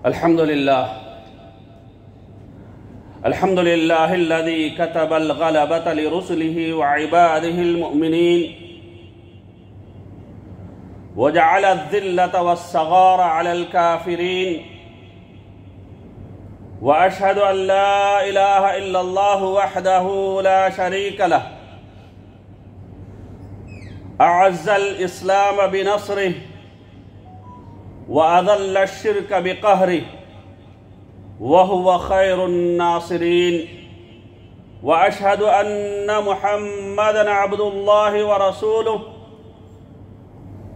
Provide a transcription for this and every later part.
الحمد لله الذي كتب الغلبة لرسله وعباده المؤمنين وجعل الذلة والصغار على الكافرين وأشهد أن لا إله إلا الله وحده لا شريك له أعز الإسلام بنصره وأذل الشرك بقهره وهو خير الناصرين وأشهد أن محمدًا عبد الله ورسوله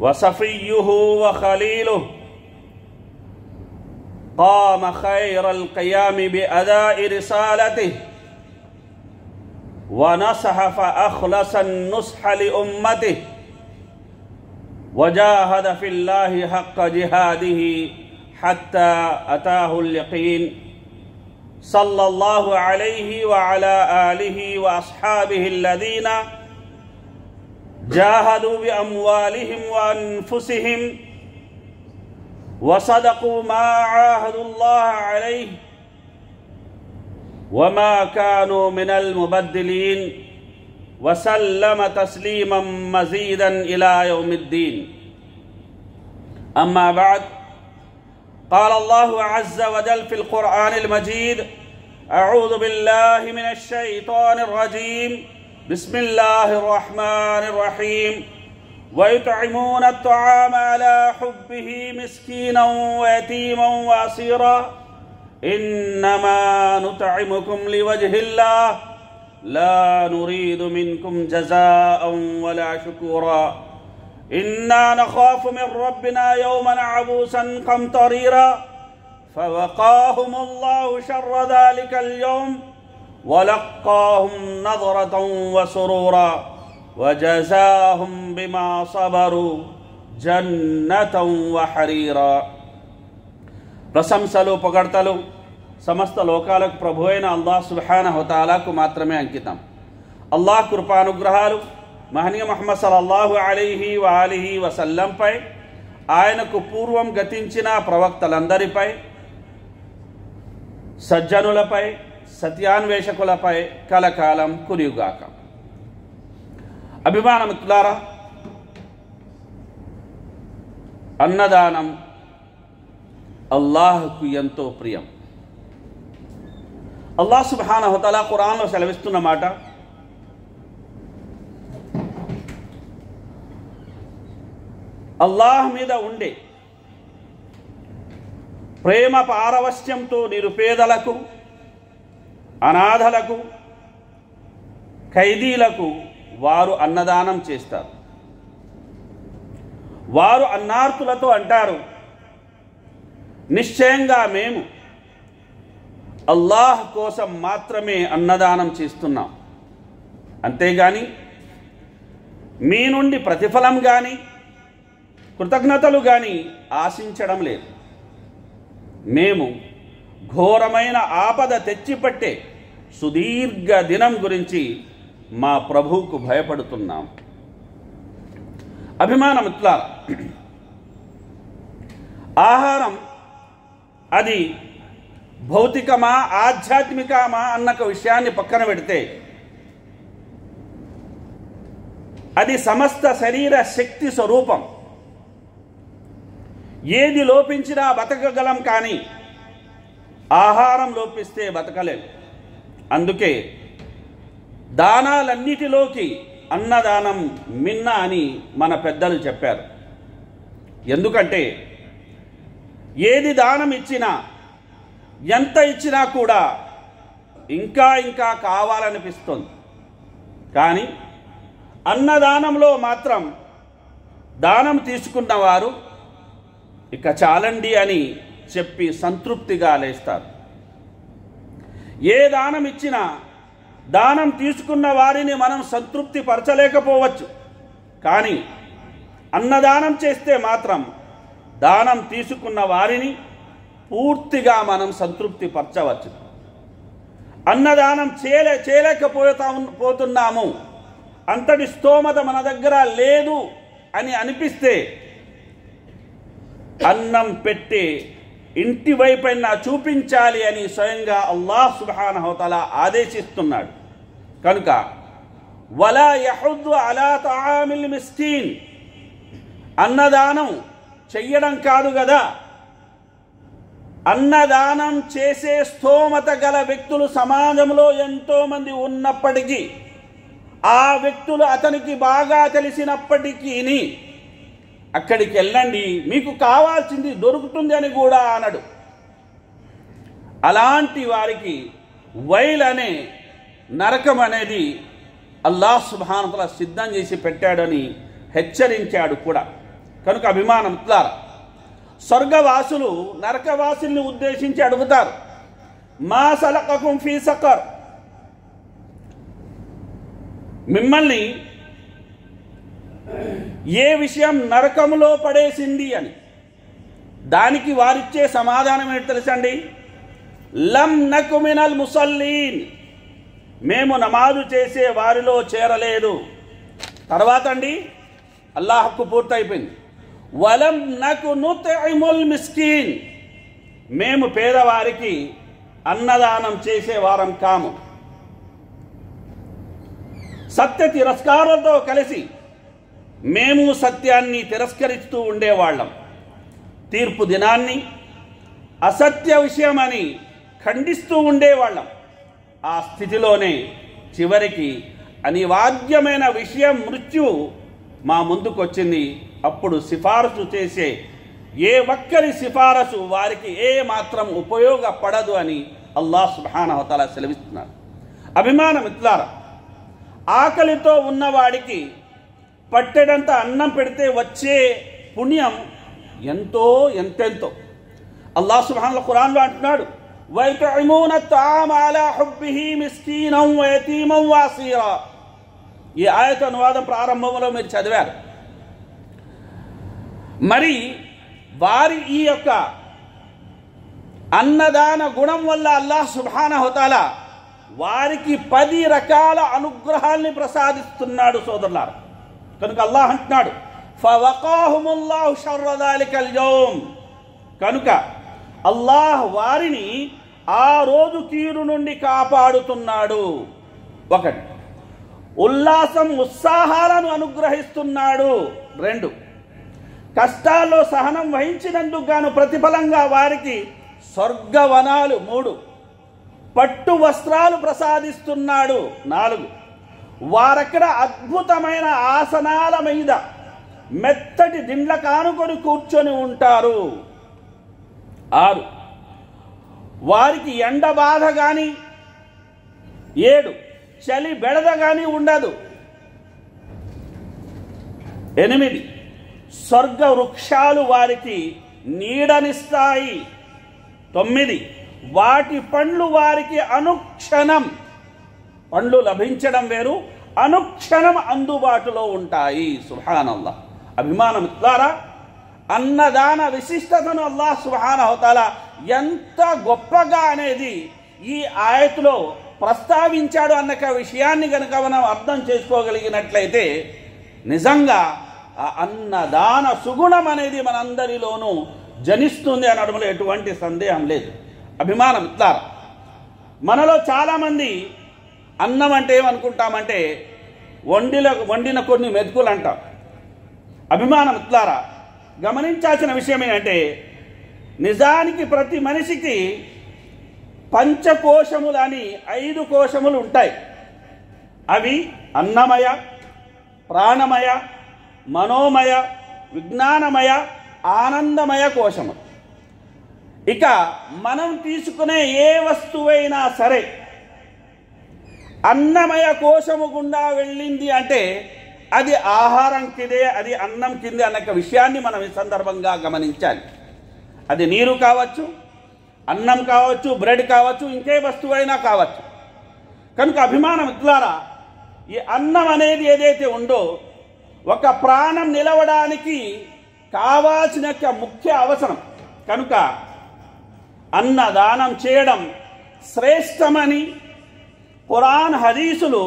وصفيه وخليله قام خير القيام بأداء رسالته ونصح فأخلص النصح لأمته وجاهد في الله حق جهاده حتى أتاه اليقين صلى الله عليه وعلى آله وأصحابه الذين جاهدوا بأموالهم وأنفسهم وصدقوا ما عاهدوا الله عليه وما كانوا من المبدلين وسلم تسليما مزيدا إلى يوم الدين. أما بعد، قال الله عز وجل في القرآن المجيد: أعوذ بالله من الشيطان الرجيم، بسم الله الرحمن الرحيم، ويطعمون الطعام على حبه مسكينا ويتيما وأسيرا إنما نطعمكم لوجه الله لا نريد منكم جزاء ولا شكورا إنا نخاف من ربنا يوما عبوسا قمطريرا فوقاهم الله شر ذلك اليوم ولقاهم نظرة وسرورا وجزاهم بما صبروا جنة وحريرا. ప్రశంసలు పొగడ్తలు సమస్త లోకాలకు ప్రభు అయిన అల్లాహ్ సుబ్హానహు వ తఆలాకు మాత్రమే అంకితం. అల్లాహ్ కృపానుగ్రహాలు మహనీయ ముహమ్మద్ సల్లల్లాహు అలైహి వ ఆలిహి వసల్లంపై, ఆయనకు పూర్వం గతించిన ప్రవక్తలందరిపై, సజ్జనులపై, సత్యాన్వేషకులపై కలకాలం కురియుగాక. అభిమాన మిత్రులారా, అన్నదానం అల్లాహ్కు ఎంతో ప్రియం. అల్లాహ్ సుబ్హానహు వ తఆలా ఖురాన్లో సెలవిస్తున్న మాట: అల్లాహ్ మీద ఉండే ప్రేమ పారవశ్యంతో నిరుపేదలకు, అనాథలకు, ఖైదీలకు వారు అన్నదానం చేస్తారు. వారు అన్నార్తులతో అంటారు: నిశ్చయంగా మేము అల్లాహ్ కోసం మాత్రమే అన్నదానం చేస్తున్నాం, అంతేగాని మీ నుండి ప్రతిఫలం కానీ కృతజ్ఞతలు కానీ ఆశించడం లేదు. మేము ఘోరమైన ఆపద తెచ్చిపట్టే సుదీర్ఘ దినం గురించి మా ప్రభువుకు భయపడుతున్నాం. అభిమాన మిత్రులారా, ఆహారం అది భౌతికమా ఆధ్యాత్మికమా అన్న విషయాన్ని పక్కన పెడితే, అది సమస్త శరీర శక్తి స్వరూపం. ఏది లోపించినా బతకగలం, కానీ ఆహారం లోపిస్తే బతకలేం. అందుకే దానాలన్నిటిలోకి అన్నదానం మిన్న అని మన పెద్దలు చెప్పారు. ఎందుకంటే ఏది దానం ఇచ్చినా, ఎంత ఇచ్చినా కూడా ఇంకా ఇంకా కావాలనిపిస్తుంది. కానీ అన్నదానంలో మాత్రం దానం తీసుకున్నవారు ఇక చాలండి అని చెప్పి సంతృప్తిగా లేస్తారు. ఏ దానం ఇచ్చినా దానం తీసుకున్న వారిని మనం సంతృప్తి పరచలేకపోవచ్చు, కానీ అన్నదానం చేస్తే మాత్రం దానం తీసుకున్న వారిని పూర్తిగా మనం సంతృప్తి పరచవచ్చు. అన్నదానం చేయలేకపోతున్నాము, అంతటి స్తోమత మన దగ్గర లేదు అని అనిపిస్తే అన్నం పెట్టే ఇంటి వైపైన చూపించాలి అని స్వయంగా అల్లాహ్ సుబ్హానహు వ తఆలా ఆదేశిస్తున్నాడు. కనుక వలా యహుద్దు అలా తఆమిల్ మిస్కీన్, అన్నదానం చెయ్యడం కాదు కదా, అన్నదానం చేసే స్థోమత గల వ్యక్తులు సమాజంలో ఎంతోమంది ఉన్నప్పటికీ, ఆ వ్యక్తులు అతనికి బాగా తెలిసినప్పటికీ అక్కడికి వెళ్ళండి, మీకు కావాల్సింది దొరుకుతుంది అని కూడా అనడు. అలాంటి వారికి వైల్ అనే నరకం అనేది అల్లాహ్ సుబ్హానహు వ తఆలా సిద్ధం చేసి పెట్టాడని హెచ్చరించాడు కూడా. కనుక అభిమానమిత్రులారా, స్వర్గవాసులు నరకవాసుల్ని ఉద్దేశించి అడుగుతారు, మా సలకకుం ఫీ సకర్, మిమ్మల్ని ఏ విషయం నరకములో పడేసింది అని. దానికి వారిచ్చే సమాధానం ఏంటి తెలుసండి? లం నకు మినల్ ముసల్లీన్, మేము నమాజు చేసే వారిలో చేరలేదు. తర్వాత అండి అల్లాహ్ హక్కు పూర్తయిపోయింది. వలం నకు నుత్ఇముల్ మిస్కీన్, మేము పేదవారికి అన్నదానం చేసేవారం కాము. సత్య తిరస్కారాలతో కలిసి మేము సత్యాన్ని తిరస్కరిస్తూ ఉండేవాళ్ళం. తీర్పు దినాన్ని అసత్య విషయమని ఖండిస్తూ ఉండేవాళ్ళం. ఆ స్థితిలోనే చివరికి అనివార్యమైన విషయం మృత్యు మా ముందుకు వచ్చింది. అప్పుడు సిఫారసు చేసే ఏ ఒక్కరి సిఫారసు వారికి ఏ మాత్రం ఉపయోగపడదు అని అల్లాహ్ సుబ్హానహు వ తఆలా సెలవిస్తున్నారు. అభిమానమిత్రులారా, ఆకలితో ఉన్నవాడికి పట్టెడంత అన్నం పెడితే వచ్చే పుణ్యం ఎంతెంతో. అల్లాహ్ సుబ్హానహు ఖురాన్లో అంటున్నాడు, వయతుఇమూన అత్తామ అలా హుబ్బిహి మిస్కీనం వయతీమం వాసీరా. ఈ ఆయత అనువాదం ప్రారంభంలో మీరు చదివారు. మరి వారి ఈ యొక్క అన్నదాన గుణం వల్ల అల్లాహ్ సుబ్హానహు వ తఆలా వారికి 10 రకాల అనుగ్రహాల్ని ప్రసాదిస్తున్నాడు సోదరులారా. కనుక అల్లాహ్ అంటున్నాడు, ఫవకాహుముల్లాహు షర్ర దాలికల్ యౌమ్, కనుక అల్లాహ్ వారిని ఆ రోజు కీడు నుండి కాపాడుతున్నాడు. 1, ఉల్లాసం ఉత్సాహాలను అనుగ్రహిస్తున్నాడు. 2, కష్టాల్లో సహనం వహించినందుకు గాను ప్రతిఫలంగా వారికి స్వర్గవనాలు. 3, పట్టు వస్త్రాలు ప్రసాదిస్తున్నాడు. 4, వారక్కడ అద్భుతమైన ఆసనాల మీద మెత్తటి దిండ్ల కానుకొని కూర్చొని ఉంటారు. 6, వారికి ఎండ బాధ కానీ 7 చలి బెడద కానీ ఉండదు. 8 స్వర్గ వృక్షాలు వారికి నీడనిస్తాయి. 9 వాటి పండ్లు వారికి అనుక్షణం, పండ్లు లభించడం వేరు, అనుక్షణం అందుబాటులో ఉంటాయి. సుబ్హానల్లాహ్. అభిమానమిత్రులారా, అన్నదాన విశిష్టతను అల్లాహ్ సుబ్హానహు వ తఆలా ఎంత గొప్పగా అనేది ఈ ఆయతులో ప్రస్తావించాడు అన్న విషయాన్ని కనుక మనం అర్థం చేసుకోగలిగినట్లయితే నిజంగా ఆ అన్నదాన సుగుణం అనేది మనందరిలోనూ జనిస్తుంది అనడంలో ఎటువంటి సందేహం లేదు. అభిమానమిత్రులారా, మనలో చాలామంది అన్నం అంటే ఏమనుకుంటామంటే వండిన కొన్ని మెతుకులు అంటాం. అభిమానమిత్రులారా, గమనించాల్సిన విషయం ఏంటంటే నిజానికి ప్రతి మనిషికి పంచకోశములు అని 5 కోశములు ఉంటాయి. అవి అన్నమయ, ప్రాణమయ, మనోమయ, విజ్ఞానమయ, ఆనందమయ కోశము. ఇక మనం తీసుకునే ఏ వస్తువైనా సరే అన్నమయ కోశము గుండా వెళ్ళింది అంటే అది ఆహారం కిందే, అది అన్నం కిందే అన్న విషయాన్ని మనం ఈ సందర్భంగా గమనించాలి. అది నీరు కావచ్చు, అన్నం కావచ్చు, బ్రెడ్ కావచ్చు, ఇంకే వస్తువైనా కావచ్చు. కనుక అభిమానమిత్రులారా, ఈ అన్నం అనేది ఏదైతే ఉందో ఒక ప్రాణం నిలవడానికి కావాల్సిన ముఖ్య అవసరం. కనుక అన్నదానం చేయడం శ్రేష్టమని ఖురాన్ హదీసులు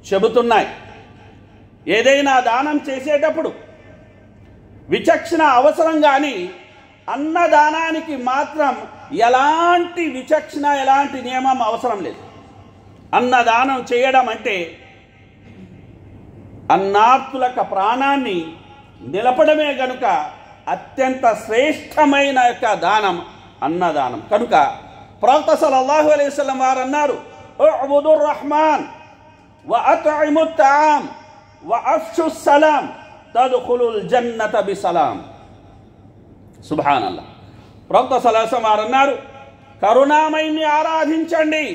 చెబుతున్నాయి. ఏదైనా దానం చేసేటప్పుడు విచక్షణ అవసరం, కానీ అన్నదానానికి మాత్రం ఎలాంటి విచక్షణ, ఎలాంటి నియమం అవసరం లేదు. అన్నదానం చేయడం అంటే అన్నార్తులకు ప్రాణాన్ని నిలపడమే కనుక అత్యంత శ్రేష్టమైన యొక్క దానం అన్నదానం. కనుక ప్రవక్త సల్లల్లాహు అలైహి వసల్లం వారు అన్నారు, ఉఅబుదుర్ రహ్మాన్ వ అత్ఇముత్ తఆమ్ వ అఫ్షుస్ సలాం తద్ఖులుల్ జన్నత బిసలాం. సుబ్హానల్లాహ్. ప్రవక్త సల్లల్లాహు అలైహి వసల్లం వారు అన్నారు, కరుణామయుని ఆరాధించండి,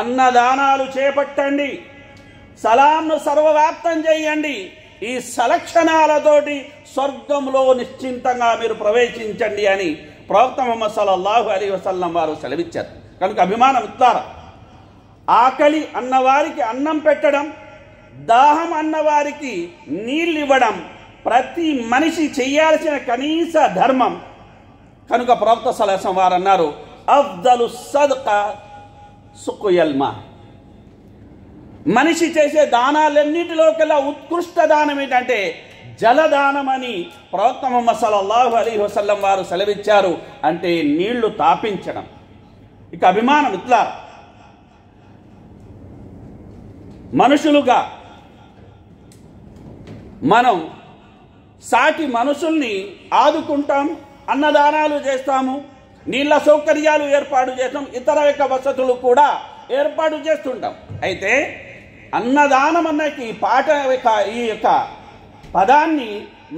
అన్నదానాలు చేపట్టండి, సలాంను సర్వవ్యాప్తం చేయండి. ఈ సలక్షణాలతోటి స్వర్గంలో నిశ్చింతంగా మీరు ప్రవేశించండి అని ప్రవక్త ముహమ్మద్ సల్లల్లాహు అలైహి వసల్లం వారు సెలవిచ్చారు. కనుక అభిమానం ఇస్తారా, ఆకలి అన్నవారికి అన్నం పెట్టడం, దాహం అన్నవారికి నీళ్ళు ఇవ్వడం ప్రతి మనిషి చేయాల్సిన కనీస ధర్మం. కనుక ప్రవక్త సల్లల్లాహు అలైహి వసల్లం వారు అన్నారు, అఫ్దలు సదకా సుకుయల్ మా. మనిషి చేసే దానాలన్నిటిలోకెల్లా ఉత్కృష్ట దానం ఏంటంటే జలదానం అని ప్రవక్త ముహమ్మద్ సల్లల్లాహు అలైహి వసల్లం వారు సెలవిచ్చారు. అంటే నీళ్లు తాపించడం. ఇక అభిమానం ఇట్లా మనుషులుగా మనం సాటి మనుషుల్ని ఆదుకుంటాం, అన్నదానాలు చేస్తాము, నీళ్ళ సౌకర్యాలు ఏర్పాటు చేస్తాం, ఇతర యొక్క వసతులు కూడా ఏర్పాటు చేస్తుంటాం. అయితే అన్నదానం అన్నకి ఈ యొక్క పదాన్ని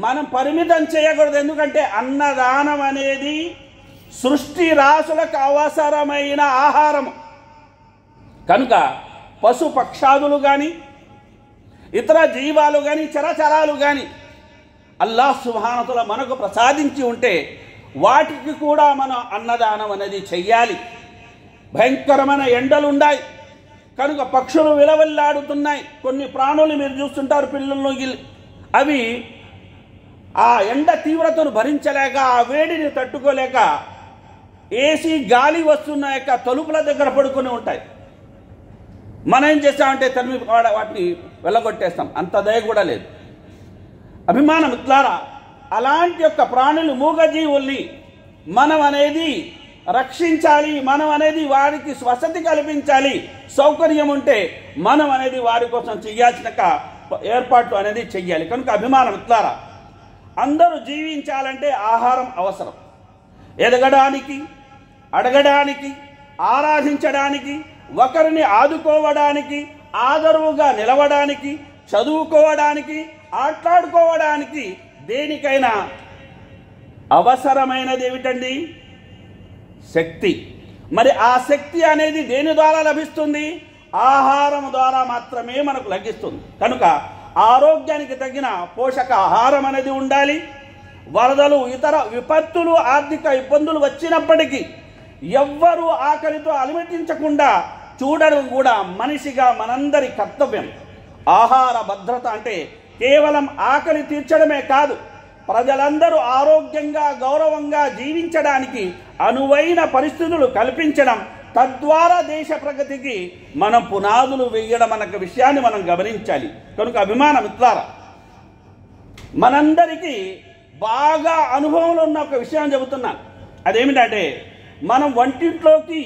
మనం పరిమితం చేయకూడదు. ఎందుకంటే అన్నదానం అనేది సృష్టి రాశులకు అవసరమైన ఆహారం. కనుక పశు పక్షాదులు కానీ, ఇతర జీవాలు కానీ, చరచరాలు కానీ అల్లాహ్ సుబ్హానహు వ తఆలా మనకు ప్రసాదించి ఉంటే వాటికి కూడా మనం అన్నదానం అనేది చెయ్యాలి. భయంకరమైన ఎండలు ఉన్నాయి కనుక పక్షులు విలవిల్లాడుతున్నాయి. కొన్ని ప్రాణులు మీరు చూస్తుంటారు, పిల్లలను అవి ఆ ఎండ తీవ్రతను భరించలేక, ఆ వేడిని తట్టుకోలేక ఏసీ గాలి వస్తున్న యొక్క తలుపుల దగ్గర పడుకొని ఉంటాయి. మనం ఏం చేస్తామంటే తరిమి వాటిని వెళ్ళగొట్టేస్తాం. అంత దయ కూడా లేదు. అభిమానం ఇట్లారా అలాంటి యొక్క ప్రాణులు, మూగజీవుల్ని మనం అనేది రక్షించాలి, మనం అనేది వారికి వసతి కల్పించాలి. సౌకర్యం ఉంటే మనం అనేది వారి కోసం చేయాల్సిన ఏర్పాట్లు అనేది చెయ్యాలి. కనుక అభిమానం ఇట్లారా అందరూ జీవించాలంటే ఆహారం అవసరం. ఎదగడానికి, అడగడానికి, ఆరాధించడానికి, ఒకరిని ఆదుకోవడానికి, ఆదరువుగా నిలవడానికి, చదువుకోవడానికి, ఆట్లాడుకోవడానికి, దేనికైనా అవసరమైనది ఏమిటండి? శక్తి. మరి ఆ శక్తి అనేది దేని ద్వారా లభిస్తుంది? ఆహారం ద్వారా మాత్రమే మనకు లభిస్తుంది. కనుక ఆరోగ్యానికి తగిన పోషక ఆహారం అనేది ఉండాలి. వరదలు, ఇతర విపత్తులు, ఆర్థిక ఇబ్బందులు వచ్చినప్పటికీ ఎవ్వరూ ఆకలితో అలమటించకుండా చూడడం కూడా మనిషిగా మనందరి కర్తవ్యం. ఆహార భద్రత అంటే కేవలం ఆకలి తీర్చడమే కాదు, ప్రజలందరూ ఆరోగ్యంగా, గౌరవంగా జీవించడానికి అనువైన పరిస్థితులు కల్పించడం, తద్వారా దేశ ప్రగతికి మనం పునాదులు వేయడం అన్న విషయాన్ని మనం గమనించాలి. కనుక అభిమాన మిత్రులారా, మనందరికీ బాగా అనుభవంలో ఉన్న ఒక విషయం చెబుతున్నాను. అదేమిటంటే, మనం వంటింట్లోకి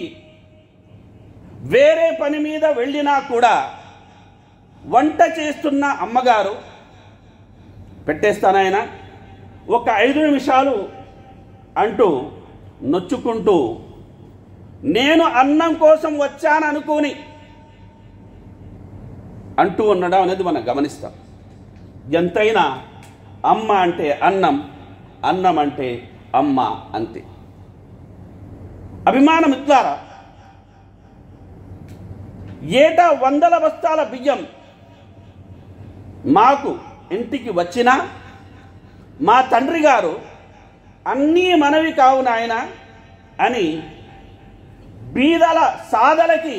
వేరే పని మీద వెళ్ళినా కూడా వంట చేస్తున్న అమ్మగారు పెట్టేస్తానాయన ఒక 5 నిమిషాలు అంటూ నొచ్చుకుంటూ నేను అన్నం కోసం వచ్చాననుకుని అంటూ ఉండడం అనేది మనం గమనిస్తాం. ఎంతైనా అమ్మ అంటే అన్నం, అన్నం అంటే అమ్మ అంతే. అభిమాన మిత్రులారా, ఏటా 100 బస్తాల బియ్యం మాకు ఇంటికి వచ్చినా మా తండ్రి గారు అన్నీ మనవి కావు నాయన అని బీదల సాదలకి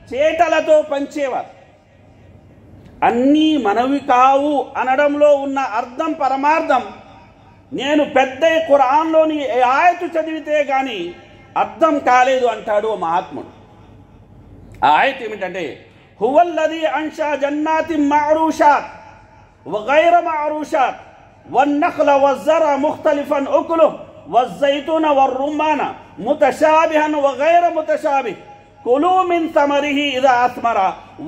చేటలతో పంచేవారు. అన్నీ మనవి కావు అనడంలో ఉన్న అర్థం, పరమార్థం నేను పెద్ద ఖురాన్లోని ఆయతు చదివితే కానీ అర్థం కాలేదు అంటాడు ఓ మహాత్ముడు. ఆ ఆయత్ ఏమిటంటే, హువల్లదీ అన్షా జన్నాతిం మఅరూషాత్ వగైర మఅరూషాత్ వన్నఖ్ల వజ్జర ముఖ్తలిఫన్ ఉకులుహ్ వజ్జైతున వరుమ్మాన ముతషాబిహన్ వగైర ముతషాబిహ్ కులూ మిన్ సమరిహి ఇదా అస్మర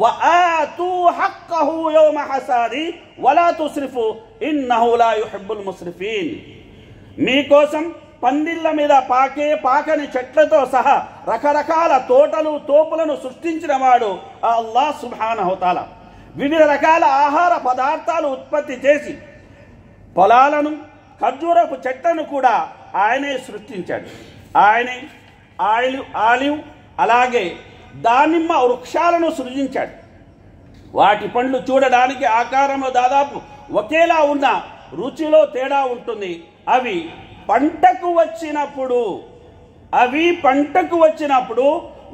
వఆతూ హక్కహు యౌమ హసాది వలా తుస్రిఫు ఇన్నహు లా యుహిబ్బుల్ ముస్రిఫీన్. మీకోసం పందిళ్ళ మీద పాకని చెట్లతో సహా రకరకాల తోటలు తోపులను సృష్టించిన వాడు అల్లాహ్ సుబ్హానహు తఆలా. వివిధ రకాల ఆహార పదార్థాలు ఉత్పత్తి చేసి పొలాలను ఖర్జూరపు చెట్లను కూడా ఆయనే సృష్టించాడు. ఆయనే ఆలివ్ అలాగే దానిమ్మ వృక్షాలను సృజించాడు. వాటి పండ్లు చూడడానికి ఆకారంలో దాదాపు ఒకేలా ఉన్న రుచిలో తేడా ఉంటుంది. అవి పంటకు వచ్చినప్పుడు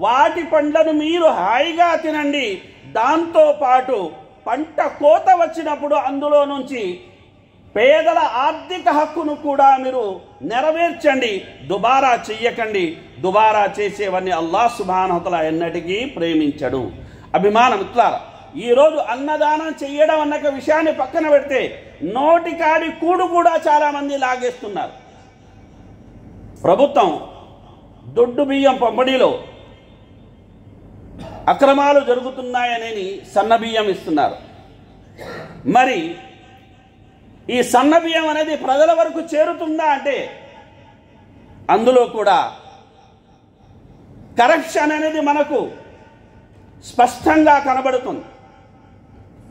వాటి పండ్లను మీరు హాయిగా తినండి. దాంతోపాటు పంట కోత వచ్చినప్పుడు అందులో నుంచి పేదల ఆర్థిక హక్కును కూడా మీరు నెరవేర్చండి. దుబారా చెయ్యకండి. దుబారా చేసేవన్నీ అల్లాహ్ సుబ్హానహు వ తఆలా ఎన్నటికీ ప్రేమించడు. అభిమాన మిత్రులారా, ఈరోజు అన్నదానం చెయ్యడం అన్న విషయాన్ని పక్కన పెడితే నోటికాడి కూడు కూడా చాలామంది లాగేస్తున్నారు. ప్రభుత్వం దొడ్డు బియ్యం పంపిణీలో అక్రమాలు జరుగుతున్నాయని సన్న బియ్యం ఇస్తున్నారు. మరి ఈ సన్న బియ్యం అనేది ప్రజల వరకు చేరుతుందా అంటే అందులో కూడా కరప్షన్ అనేది మనకు స్పష్టంగా కనబడుతుంది.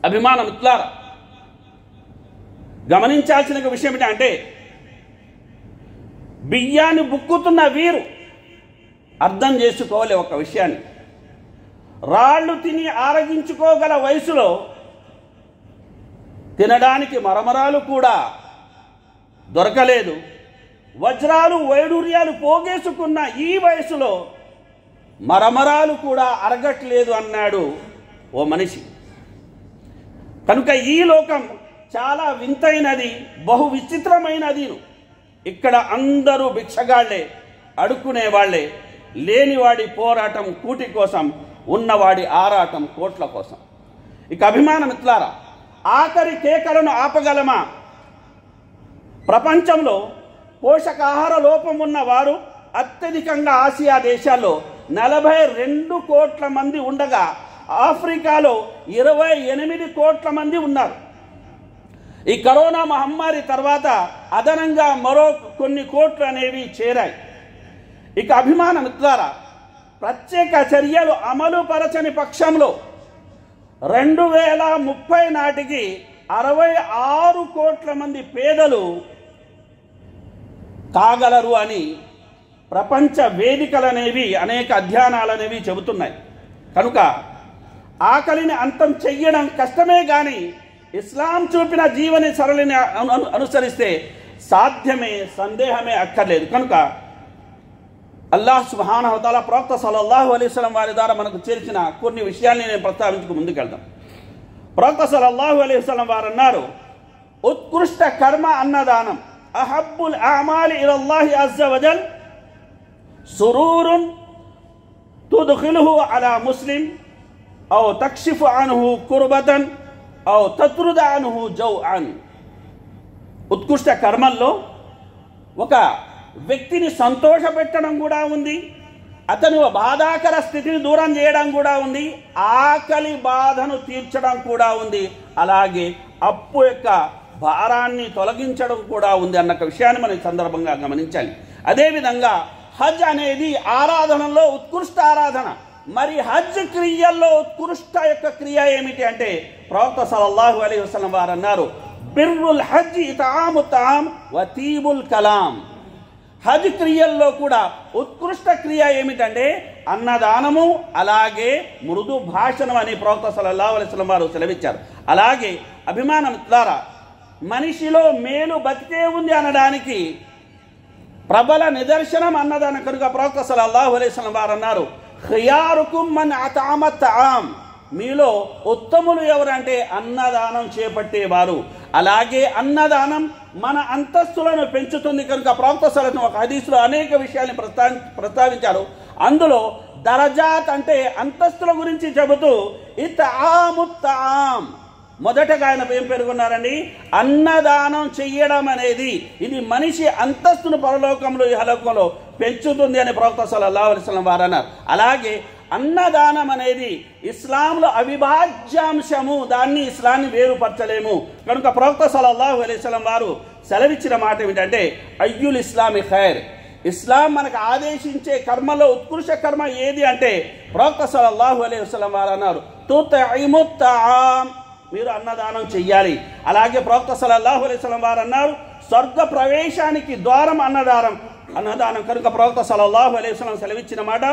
అభిమాన మిత్రులారా, గమనించాల్సిన విషయం ఏంటంటే బియ్యాన్ని బుక్కుతున్న వీరు అర్థం చేసుకోవాలి ఒక విషయాన్ని. రాళ్ళు తిని ఆరగించుకోగల వయసులో తినడానికి మరమరాలు కూడా దొరకలేదు. వజ్రాలు వైడూర్యాలు పోగేసుకున్న ఈ వయసులో మరమరాలు కూడా అరగట్లేదు అన్నాడు ఓ మనిషి. కనుక ఈ లోకం చాలా వింతైనది, బహు విచిత్రమైనది. ఇక్కడ అందరూ భిక్షగాళ్లే, అడుక్కునే వాళ్లే. లేనివాడి పోరాటం కూటి కోసం, ఉన్నవాడి ఆరాటం కోట్ల కోసం. ఇక అభిమాన మిత్రులారా, ఆఖరి కేకలను ఆపగలమా? ప్రపంచంలో పోషకాహార లోపం ఉన్న వారు అత్యధికంగా ఆసియా దేశాల్లో 42 కోట్ల మంది ఉండగా ఆఫ్రికాలో 28 కోట్ల మంది ఉన్నారు. ఈ కరోనా మహమ్మారి తర్వాత అదనంగా మరో కొన్ని కోట్లు అనేవి చేరాయి. ఇక అభిమాన మిత్రులారా, ప్రత్యేక చర్యలు అమలు పరచని పక్షంలో 2030 నాటికి 66 కోట్ల మంది పేదలు కాగలరు అని ప్రపంచ వేదికలనేవి అనేక అధ్యయనాలనేవి చెబుతున్నాయి. కనుక ఆకలిని అంతం చెయ్యడం కష్టమే కానీ ఇస్లాం చూపిన జీవన సరళిని అనుసరిస్తే సాధ్యమే, సందేహమే అక్కర్లేదు. కనుక అల్లాహ్ సుబ్హానహు వ తఆలా ప్రవక్త సల్లల్లాహు అలైహి వసల్లం వారి ద్వారా మనకు చేర్చిన కొన్ని విషయాల్ని నేను ప్రస్తావించుకు ముందుకెళ్తాం. ప్రవక్త సల్లల్లాహు అలైహి వసల్లం వారు అన్నారు, ఉత్కృష్ట కర్మ అన్నదానం. అహబ్బుల్ అమాలి ఇలల్లాహి అజ్జ వజల్ సురూరున్ తుద్ఖిలుహు అలా ముస్లిం ఔ తక్షిఫు అన్హు కుర్బతన్ ఔ తత్రుద అన్హు జౌఅన్. ఉత్కృష్ట కర్మల్లో ఒక వ్యక్తిని సంతోషపెట్టడం కూడా ఉంది, అతను బాధాకర స్థితిని దూరం చేయడం కూడా ఉంది, ఆకలి బాధను తీర్చడం కూడా ఉంది, అలాగే అప్పు యొక్క భారాన్ని తొలగించడం కూడా ఉంది అన్న విషయాన్ని మనం ఈ సందర్భంగా గమనించాలి. అదేవిధంగా హజ్ అనేది ఆరాధనలో ఉత్కృష్ట ఆరాధన. మరి హజ్ క్రియల్లో ఉత్కృష్ట యొక్క క్రియ ఏమిటి అంటే ప్రవక్త సల్లల్లాహు అలైహి వసల్లం వారు అన్నారు, బిర్రుల్ హజ్ ఇతాము తామ్ వతీబుల్ కలాం. హజ్ క్రియల్లో కూడా ఉత్కృష్ట క్రియ ఏమిటంటే అన్నదానము, అలాగే మృదు భాషణం అని ప్రవక్త సల్లల్లాహు అలైహి వసల్లం వారు సెలవిచ్చారు. అలాగే అభిమాన మిత్రులారా, మనిషిలో మేలు బతికే ఉంది అనడానికి ప్రబల నిదర్శనం అన్నదానం. కనుక ప్రవక్త సల్లల్లాహు అలైహి వసల్లం వారు అన్నారు, ఖియారుకుం మన్ అతఅమ తఆమ్. మీలో ఉత్తములు ఎవరంటే అన్నదానం చేపట్టేవారు. అలాగే అన్నదానం మన అంతస్తులను పెంచుతుంది. కనుక ప్రవక్త సల్లల్లాహు ఒక హదీసులో అనేక విషయాన్ని ప్రస్తావించారు. అందులో దరజాత్ అంటే అంతస్తుల గురించి చెబుతూ ఇత్ఆము తామ్, మొదటగా ఆయన ఏం పేర్కొన్నారండి? అన్నదానం చెయ్యడం అనేది ఇది మనిషి అంతస్తును పరలోకంలో ఇహలోకంలో పెంచుతుంది అని ప్రవక్త సల్లల్లాహు అలైహి వసల్లం వారు అన్నారు. అలాగే అన్నదానం అనేది ఇస్లాంలో అవిభాజ్యాంశము, దాన్ని ఇస్లాంని వేరుపరచలేము. కనుక ప్రవక్త సల్లల్లాహు అలైహి వసల్లం వారు సెలవిచ్చిన మాట ఏమిటంటే అయ్యుల్ ఇస్లామి ఖైర్, ఇస్లాం మనకు ఆదేశించే కర్మలో ఉత్కృష్ట కర్మ ఏది అంటే ప్రవక్త సల్లల్లాహు అలైహి వసల్లం వారు అన్నారు తుతఇముత్ తఆమ్, మీరు అన్నదానం చెయ్యాలి. అలాగే ప్రవక్త సల్లల్లాహు అలైహి వసల్లం వారు అన్నారు స్వర్గ ప్రవేశానికి ద్వారం అన్నదానం. కనుక ప్రవక్త సల్లల్లాహు అలైహి వసల్లం సెలవిచ్చిన మాట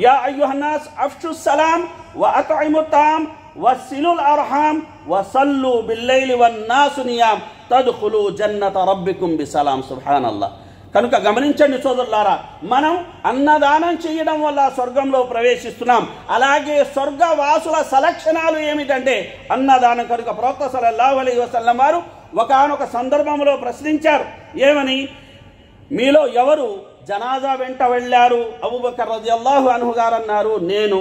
యా అయ్యుహన్నాస్ అఫ్షుస్ సలాం వ అత్ఇముత్ తఆమ్ వసిలుల్ అర్హాం వసల్లు బిల్లైలి వన్నాసు నియాం తద్ఖులు జన్నత రబ్బికుం బిసలాం. సుబ్హానల్లాహ్. కనుక గమనించండి సోదరులారా, మనం అన్నదానం చేయడం వల్ల స్వర్గంలో ప్రవేశిస్తున్నాం. అలాగే స్వర్గవాసుల సలక్షణాలు ఏమిటంటే అన్నదానం. కనుక ప్రవక్త సల్లల్లాహు అలైహి వసల్లం వారు ఒకానొక సందర్భంలో ప్రశ్నించారు. ఏమని? మీలో ఎవరు జనాజా వెంట వెళ్ళారు? అబూబకర్ రదియల్లాహు అన్హు గారు అన్నారు నేను.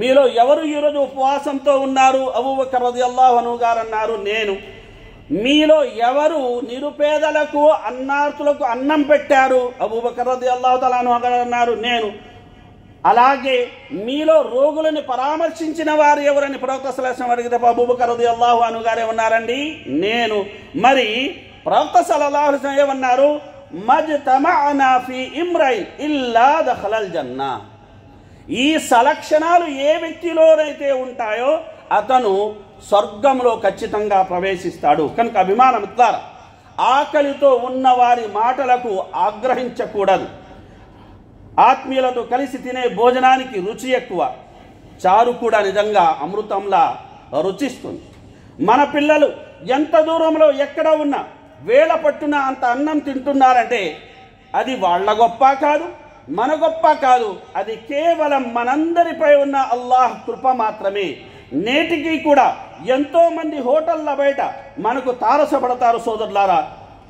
మీలో ఎవరు ఈరోజు ఉపవాసంతో ఉన్నారు? అబూబకర్ రదియల్లాహు అన్హు గారు అన్నారు నేను. మీలో ఎవరు నిరుపేదలకు అన్నార్తులకు అన్నం పెట్టారు? అబూబకర్ రదియల్లాహు తఆలా అన్హు గారు అన్నారు నేను. అలాగే మీలో రోగులను పరామర్శించిన వారు ఎవరని ప్రవక్త సల్లల్లాహు అలైహి వసల్లం అడిగితే అబూబకర్ రదియల్లాహు అన్హు గారు ఏమన్నారండి? నేను. మరి ప్రవక్త సల్లల్లాహు అలైహి వసల్లం ఏమన్నారు? మజ్తమఅనా ఫీ ఇమ్రైన్ ఇల్లా దఖలల్ జన్నా. ఈ సలక్షణాలు ఏ వ్యక్తిలోనైతే ఉంటాయో అతను స్వర్గంలో ఖచ్చితంగా ప్రవేశిస్తాడు. కనుక అభిమానం ఇస్తారా, ఆకలితో ఉన్న వారి మాటలకు ఆగ్రహించకూడదు. ఆత్మీయులతో కలిసి తినే భోజనానికి రుచి ఎక్కువ, చారు కూడా నిజంగా అమృతంలా రుచిస్తుంది. మన పిల్లలు ఎంత దూరంలో ఎక్కడ ఉన్నా వేళ పట్టున అంత అన్నం తింటున్నారంటే అది వాళ్ళ గొప్ప కాదు, మన గొప్ప కాదు, అది కేవలం మనందరిపై ఉన్న అల్లాహ్ కృప మాత్రమే. నేటికి కూడా ఎంతో మంది హోటళ్ల బయట మనకు తారసపడతారు సోదరులారా.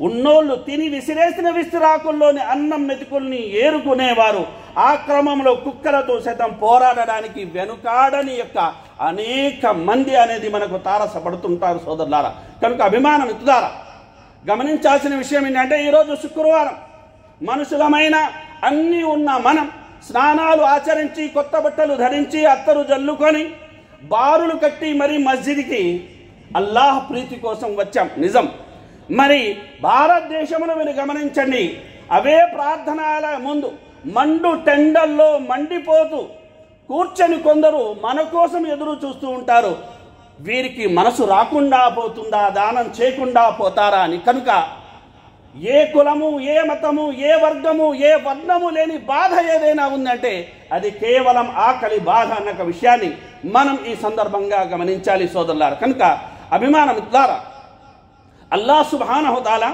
ఉన్నోళ్ళు తిని విసిరేసిన విసిరాకుల్లోని అన్నం మెతుకుల్ని ఏరుకునేవారు. ఆ క్రమంలో కుక్కలతో సైతం పోరాడడానికి వెనుకాడని యొక్క అనేక మంది అనేది మనకు తారసపడుతుంటారు సోదరులారా. కనుక అభిమానం ఇద్దారా, గమనించాల్సిన విషయం ఏంటంటే ఈరోజు శుక్రవారం మనుషులమైన అన్నీ ఉన్న మనం స్నానాలు ఆచరించి కొత్త బట్టలు ధరించి అత్తరు జల్లుకొని బారులు కట్టి మరి మస్జిద్కి అల్లాహ్ ప్రీతి కోసం వచ్చాం నిజం. మరి భారతదేశంలో మీరు గమనించండి, అవే ప్రార్థనల ముందు మండు టెండల్లో మండిపోతూ కూర్చొని కొందరు మన కోసం ఎదురు చూస్తూ ఉంటారు. వీరికి మనసు రాకుండా పోతుందా, దానం చేయకుండా పోతారా అని. కనుక ఏ కులము, ఏ మతము, ఏ వర్గము, ఏ వర్ణము లేని బాధ ఏదైనా ఉందంటే అది కేవలం ఆకలి బాధ అన్న విషయాన్ని మనం ఈ సందర్భంగా గమనించాలి సోదరులారా. కనుక అభిమానం ద్వారా అల్లాహ్ సుబ్హానహు తఆలా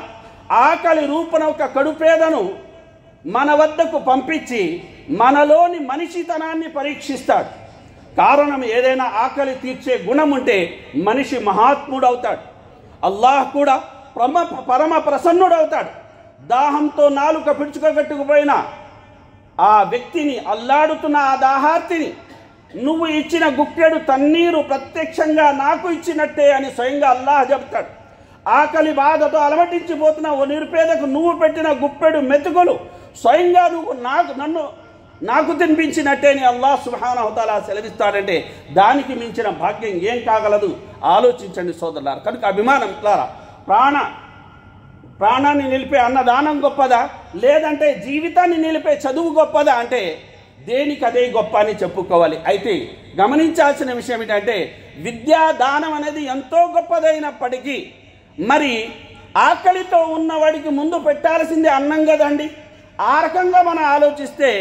ఆకలి రూపన ఒక కడుపేదను మన వద్దకు పంపించి మనలోని మనిషితనాన్ని పరీక్షిస్తాడు. కారణం ఏదైనా ఆకలి తీర్చే గుణం ఉంటే మనిషి మహాత్ముడవుతాడు. అల్లాహ్ కూడా పరమ ప్రసన్నుడవుతాడు. దాహంతో నాలుక పిడుచుకగట్టుకుపోయిన ఆ వ్యక్తిని, అల్లాడుతున్న ఆ దాహార్తిని నువ్వు ఇచ్చిన గుక్కెడు తన్నీరు ప్రత్యక్షంగా నాకు ఇచ్చినట్టే అని స్వయంగా అల్లాహ్ చెబుతాడు. ఆకలి బాధతో అలమటించిపోతున్న ఓ నిరుపేదకు నువ్వు పెట్టిన గుప్పెడు మెతుకులు స్వయంగా నువ్వు నాకు తినిపించినట్టే అని అల్లాహ్ సుబ్హానహు తఆలా సెలవిస్తాడంటే దానికి మించిన భాగ్యం ఏం కాగలదు? ఆలోచించండి సోదరులారా. కనుక అభిమానం ద్వారా ప్రాణాన్ని నిలిపే అన్నదానం గొప్పదా, లేదంటే జీవితాన్ని నిలిపే చదువు గొప్పదా అంటే దేనికి అదే గొప్ప అని చెప్పుకోవాలి. అయితే గమనించాల్సిన విషయం ఏంటంటే విద్యాదానం అనేది ఎంతో గొప్పదైనప్పటికీ మరి ఆకలితో ఉన్నవాడికి ముందు పెట్టాల్సింది అన్నం కదండి. ఆ రకంగా మనం ఆలోచిస్తే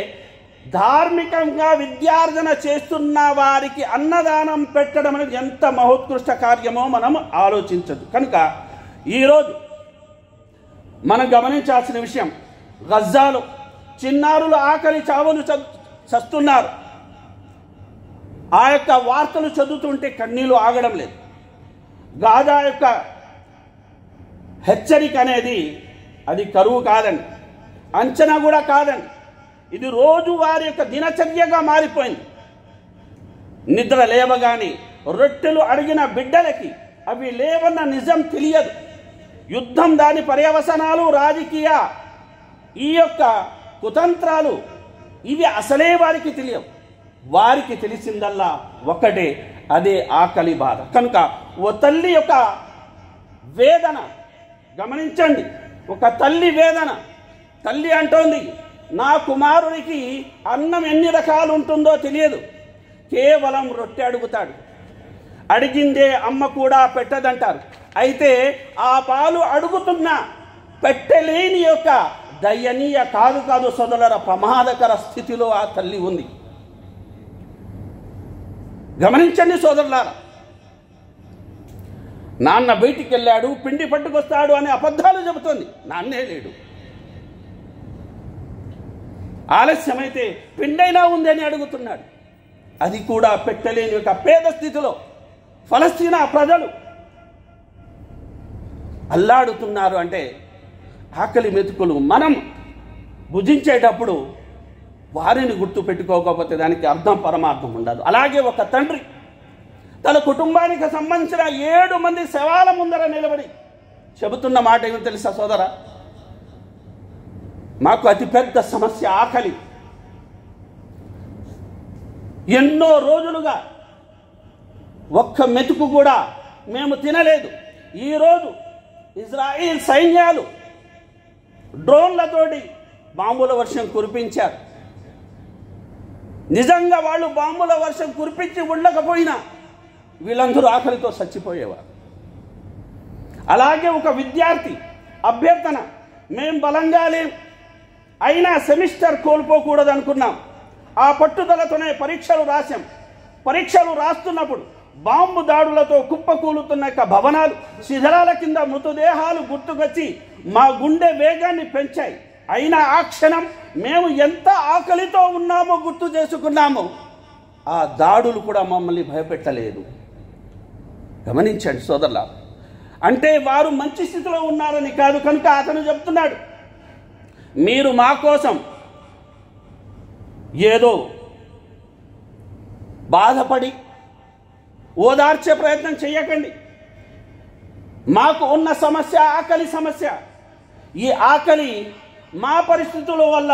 ధార్మికంగా విద్యార్జన చేస్తున్న వారికి అన్నదానం పెట్టడం అనేది ఎంత మహోత్కృష్ట కార్యమో మనం ఆలోచించదు. కనుక ఈరోజు మనం గమనించాల్సిన విషయం, గజ్జాలో చిన్నారులు ఆకలి చావులు చస్తున్నారు. ఆ యొక్క వార్తలు చదువుతుంటే కన్నీళ్లు ఆగడం లేదు. గాజా యొక్క హెచ్చరిక అనేది అది కరువు కాదండి, అంచనా కూడా కాదండి. ఇది రోజు వారి యొక్క దినచర్యగా మారిపోయింది. నిద్ర లేవగానే రొట్టెలు అడిగిన బిడ్డలకి అవి లేవన్న నిజం తెలియదు. యుద్ధం, దాని పర్యవసనాలు, రాజకీయ ఈ యొక్క కుతంత్రాలు ఇవి అసలే వారికి తెలియవు. వారికి తెలిసిందల్లా ఒక్కటే, అదే ఆకలి బాధ. కనుక ఓ తల్లి యొక్క వేదన గమనించండి. ఒక తల్లి వేదన. తల్లి అంటోంది, నా కుమారుడికి అన్నం ఎన్ని రకాలు ఉంటుందో తెలియదు, కేవలం రొట్టె అడుగుతాడు, అడిగిందే అమ్మ కూడా పెట్టదంటారు. అయితే ఆ పాలు అడుగుతున్నా పెట్టలేని యొక్క దయనీయ కాదు సోదరుల ప్రమాదకర స్థితిలో ఆ తల్లి ఉంది. గమనించండి సోదరులారా. నాన్న బయటికి వెళ్ళాడు, పిండి పట్టుకొస్తాడు అని అబద్ధాలు చెబుతోంది. నాన్నే లేడు. ఆలస్యమైతే పిండైనా ఉంది అని అడుగుతున్నాడు. అది కూడా పెట్టలేని ఒక పేద స్థితిలో ఫలస్తీనా ప్రజలు అల్లాడుతున్నారు. అంటే ఆకలి మెతుకులు మనం భుజించేటప్పుడు వారిని గుర్తు పెట్టుకోకపోతే దానికి అర్థం పరమార్థం ఉండదు. అలాగే ఒక తండ్రి తన కుటుంబానికి సంబంధించిన 7 మంది శవాల ముందర నిలబడి చెబుతున్న మాట ఏమో తెలుసా సోదర, మాకు అతిపెద్ద సమస్య ఆకలి. ఎన్నో రోజులుగా ఒక్క మెతుకు కూడా మేము తినలేదు. ఈరోజు ఇజ్రాయిల్ సైన్యాలు డ్రోన్లతోటి బాంబుల వర్షం కురిపించారు. నిజంగా వాళ్ళు బాంబుల వర్షం కురిపించి ఉండకపోయినా వీళ్ళందరూ ఆకలితో చచ్చిపోయేవారు. అలాగే ఒక విద్యార్థి అభ్యర్థన, మేం బలంగా లేం, అయినా సెమిస్టర్ కోల్పోకూడదు అనుకున్నాం. ఆ పట్టుదలతోనే పరీక్షలు రాశాం. పరీక్షలు రాస్తున్నప్పుడు బాంబు దాడులతో కుప్పకూలుతున్న భవనాలు, శిథిలాల కింద మృతదేహాలు గుర్తుకొచ్చి మా గుండె వేగాన్ని పెంచాయి. అయినా ఆ క్షణం మేము ఎంత ఆకలితో ఉన్నామో గుర్తు చేసుకున్నాము. ఆ దాడులు కూడా మమ్మల్ని భయపెట్టలేదు. గమనించండి సోదరులా. అంటే వారు మంచి స్థితిలో ఉన్నారని కాదు. కనుక అతను చెప్తున్నాడు, మీరు మా కోసం ఏదో బాధపడి ఓదార్చే ప్రయత్నం చేయకండి. మాకు ఉన్న సమస్య ఆకలి సమస్య. ఈ ఆకలి మా పరిస్థితుల వల్ల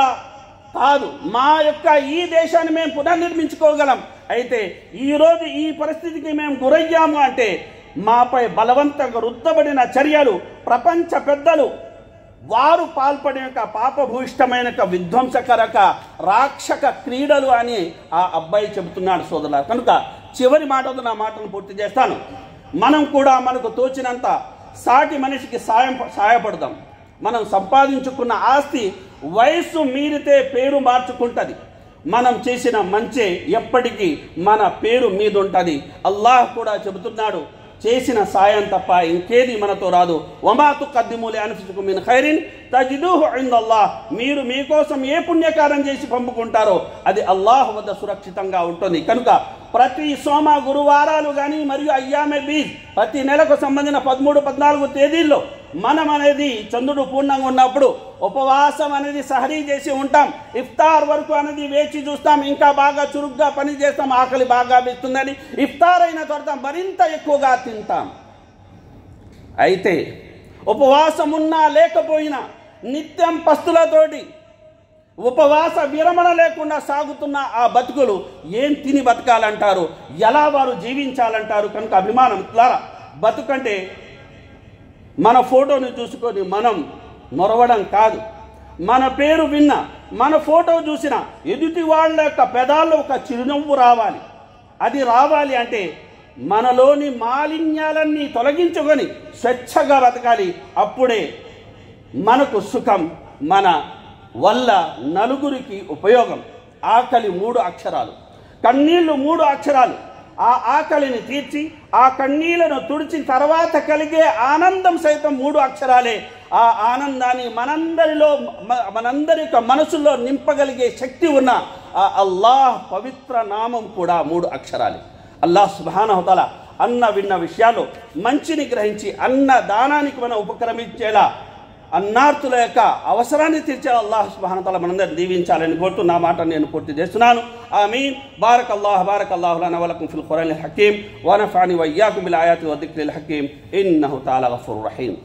కాదు, మా యొక్క ఈ దేశాన్ని మేము పునర్నిర్మించుకోగలం. అయితే ఈరోజు ఈ పరిస్థితికి మేము గురయ్యాము అంటే మాపై బలవంతంగా రుద్దబడిన చర్యలు, ప్రపంచ పెద్దలు వారు పాల్పడిన పాపభూయిష్టమైన విధ్వంసకరక రాక్షక క్రీడలు అని ఆ అబ్బాయి చెబుతున్నాడు సోదరుల. కనుక చివరి మాటతో నా మాటను పూర్తి చేస్తాను. మనం కూడా మనకు తోచినంత సాటి మనిషికి సాయపడదాం. మనం సంపాదించుకున్న ఆస్తి వయస్సు మీరితే పేరు మార్చుకుంటుంది. మనం చేసిన మంచి ఎప్పటికీ మన పేరు మీద ఉంటుంది. అల్లాహ్ కూడా చెబుతున్నాడు, చేసిన సాయం తప్ప ఇంకేది మనతో రాదు. వమా తుఖద్దిము లి అన్ఫుసికుమ్ మిన్ ఖైరిన్ తజిదూహు ఇందల్లాహ్. మీరు మీకోసం ఏ పుణ్యకార్యం చేసి పంపుకుంటారో అది అల్లాహ్ వద్ద సురక్షితంగా ఉంటుంది. కనుక ప్రతి సోమ గురువారాలు కానీ మరియు అయ్యామే బీజ్ ప్రతి నెలకు సంబంధించిన 13, 14 తేదీల్లో మనం అనేది చంద్రుడు పూర్ణంగా ఉన్నప్పుడు ఉపవాసం అనేది సహరీ చేసి ఉంటాం. ఇఫ్తార్ వరకు అనేది వేచి చూస్తాం. ఇంకా బాగా చురుగ్గా పని చేస్తాం. ఆకలి బాగా వేస్తుందని ఇఫ్తార్ అయిన తర్వాత మరింత ఎక్కువగా తింటాం. అయితే ఉపవాసం ఉన్నా లేకపోయినా నిత్యం పస్తులతోటి ఉపవాస విరమణ లేకుండా సాగుతున్న ఆ బతుకులు ఏం తిని బతకాలంటారు, ఎలా వారు జీవించాలంటారు. కనుక అభిమానం ద్వారా బతుకంటే మన ఫోటోని చూసుకొని మనం మొరవడం కాదు. మన పేరు విన్నా, మన ఫోటో చూసినా ఎదుటి వాళ్ళ యొక్క పెదాల్లో ఒక చిరునవ్వు రావాలి. అది రావాలి అంటే మనలోని మాలిన్యాలన్నీ తొలగించుకొని స్వచ్ఛగా బతకాలి. అప్పుడే మనకు సుఖం, మన వల్ల నలుగురికి ఉపయోగం. ఆకలి 3 అక్షరాలు, కన్నీళ్లు 3 అక్షరాలు. ఆ ఆకలిని తీర్చి ఆ కన్నీళ్లను తుడిచిన తర్వాత కలిగే ఆనందం సైతం 3 అక్షరాలే. ఆ ఆనందాన్ని మనందరి యొక్క మనసులో నింపగలిగే శక్తి ఉన్న ఆ అల్లాహ్ పవిత్ర నామం కూడా 3 అక్షరాలు. అల్లాహ్ సుబ్హానహు వ తఆలా అన్న విన్న విషయాలు మంచిని గ్రహించి అన్న దానానికి మనం ఉపక్రమించేలా అన్నార్తుల యొక్క అవసరాన్ని తీర్చే అల్లాహ్ సుబ్హానహు వ తఆలా మనందరిని దీవించాలని కోరుతూ నా మాట నేను పూర్తి చేస్తున్నాను. ఆమీన్. బారకల్లాహు లనా వ లకుం ఫిల్ ఖురానిల్ హకీమ్ వ నఫఅని వ ఇయ్యాకుం బిల్ ఆయాతి వ దిక్రిల్ హకీమ్ ఇన్నహు తఆలా గఫూరుర్ రహీమ్.